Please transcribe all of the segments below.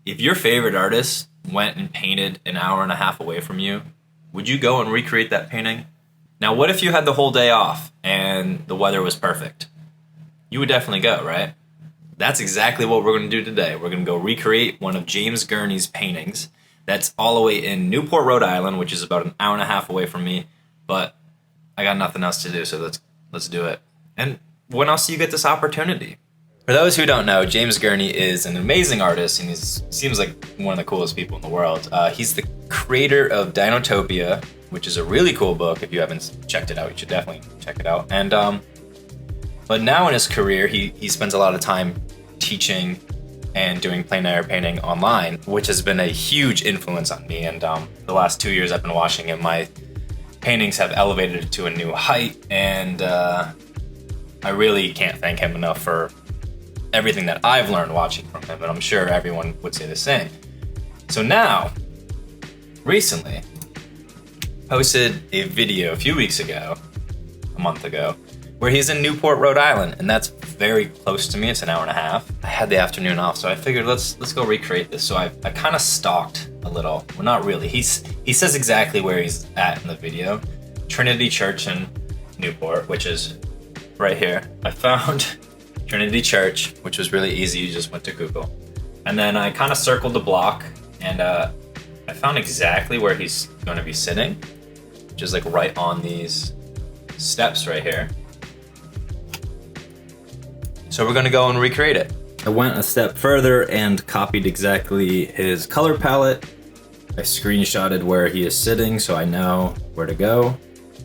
If your favorite artist went and painted an hour and a half away from you, would you go and recreate that painting? Now, what if you had the whole day off and the weather was perfect? You would definitely go, right? That's exactly what we're going to do today. We're going to go recreate one of James Gurney's paintings. That's all the way in Newport, Rhode Island, which is about an hour and a half away from me. But I got nothing else to do, so let's do it. And when else do you get this opportunity? For those who don't know, James Gurney is an amazing artist, and he seems like one of the coolest people in the world. He's the creator of Dinotopia, which is a really cool book. If you haven't checked it out, you should definitely check it out. And but now in his career, he spends a lot of time teaching and doing plein air painting online, which has been a huge influence on me. And the last 2 years I've been watching him, my paintings have elevated it to a new height, and I really can't thank him enough for everything that I've learned watching from him, and I'm sure everyone would say the same. So now, recently, posted a video a few weeks ago, a month ago, where he's in Newport, Rhode Island, and that's very close to me. It's an hour and a half. I had the afternoon off, so I figured let's go recreate this. So I kind of stalked a little. Well, not really. He says exactly where he's at in the video. Trinity Church in Newport, which is right here. I found Trinity Church, which was really easy. You just went to Google. And then I kind of circled the block, and I found exactly where he's going to be sitting, which is like right on these steps right here. So we're going to go and recreate it. I went a step further and copied exactly his color palette. I screenshotted where he is sitting so I know where to go.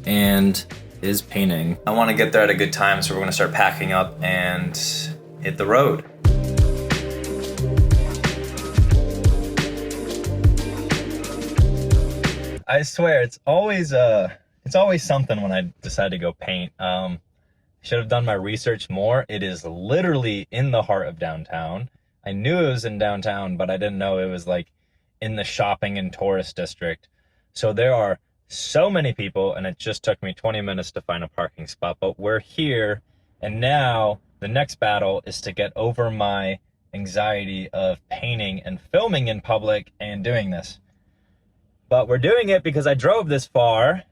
And his painting. I want to get there at a good time, so we're going to start packing up and hit the road. I swear, it's always something when I decide to go paint. Should have done my research more. It is literally in the heart of downtown. I knew it was in downtown, but I didn't know it was like in the shopping and tourist district. So there are so many people, and it just took me 20 minutes to find a parking spot, but we're here, and now the next battle is to get over my anxiety of painting and filming in public and doing this. But we're doing it because I drove this far.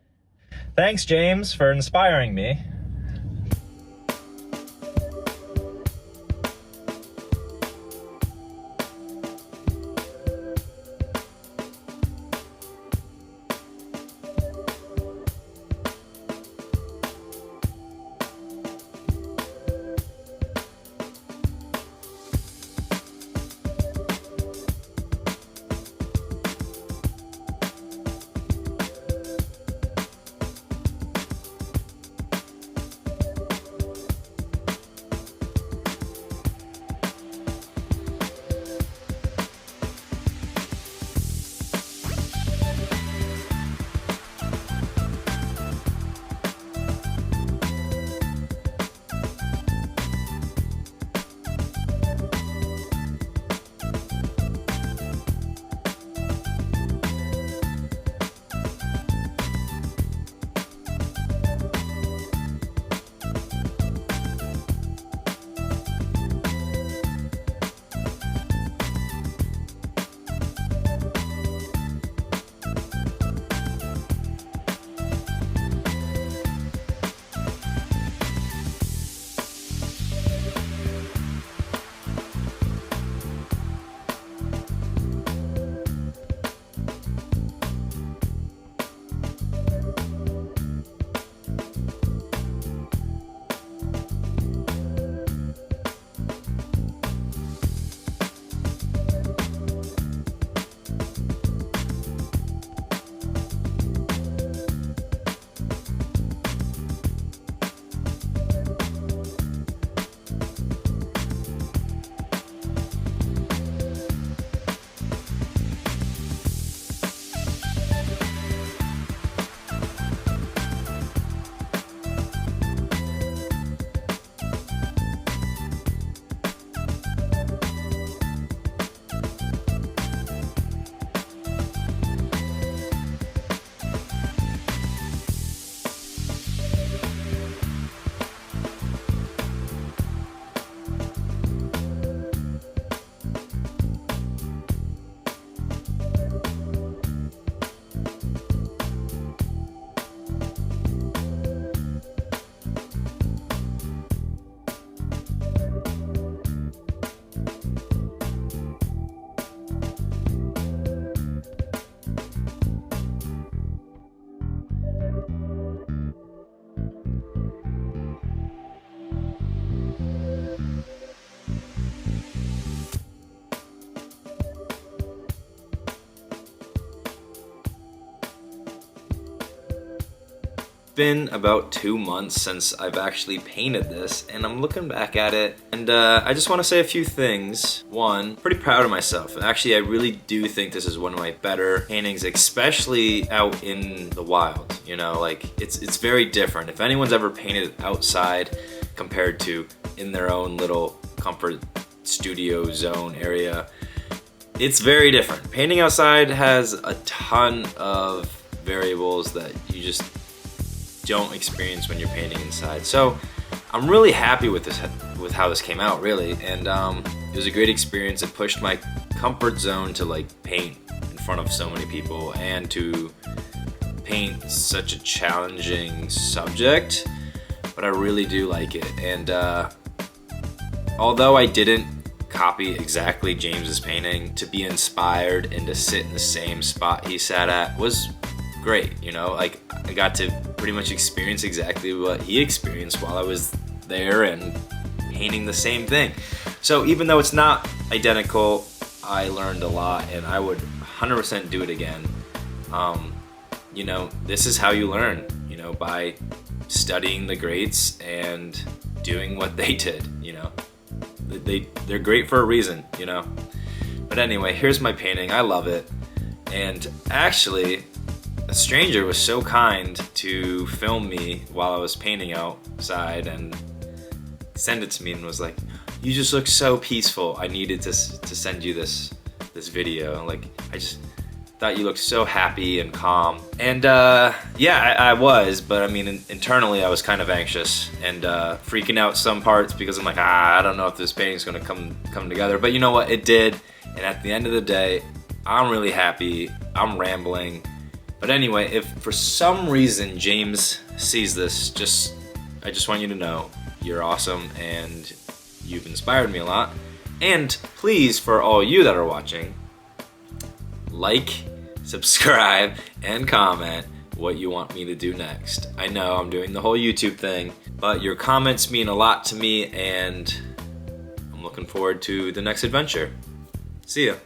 Thanks, James, for inspiring me. been about 2 months since I've actually painted this, and I'm looking back at it, and I just want to say a few things. One, pretty proud of myself. Actually, I really do think this is one of my better paintings, especially out in the wild. You know, like it's very different. If anyone's ever painted outside compared to in their own little comfort studio zone area, it's very different. Painting outside has a ton of variables that you just don't experience when you're painting inside. So I'm really happy with this, with how this came out, really. And it was a great experience. It pushed my comfort zone to like paint in front of so many people and to paint such a challenging subject, but I really do like it. And although I didn't copy exactly James's painting, to be inspired and to sit in the same spot he sat at was great. You know, like I got to pretty much experience exactly what he experienced while I was there and painting the same thing. So even though it's not identical, I learned a lot, and I would 100% do it again. You know, this is how you learn, you know, by studying the greats and doing what they did. You know, they're great for a reason, you know. But anyway, here's my painting. I love it. And actually, a stranger was so kind to film me while I was painting outside and send it to me and was like, "You just look so peaceful. I needed to send you this video. Like, I just thought you looked so happy and calm." And yeah, I was, but I mean, internally I was kind of anxious and freaking out some parts because I'm like, I don't know if this painting's gonna come together. But you know what? It did. And at the end of the day, I'm really happy. I'm rambling. But anyway, if for some reason James sees this, I just want you to know you're awesome and you've inspired me a lot. And please, for all you that are watching, like, subscribe, and comment what you want me to do next. I know I'm doing the whole YouTube thing, but your comments mean a lot to me, and I'm looking forward to the next adventure. See ya.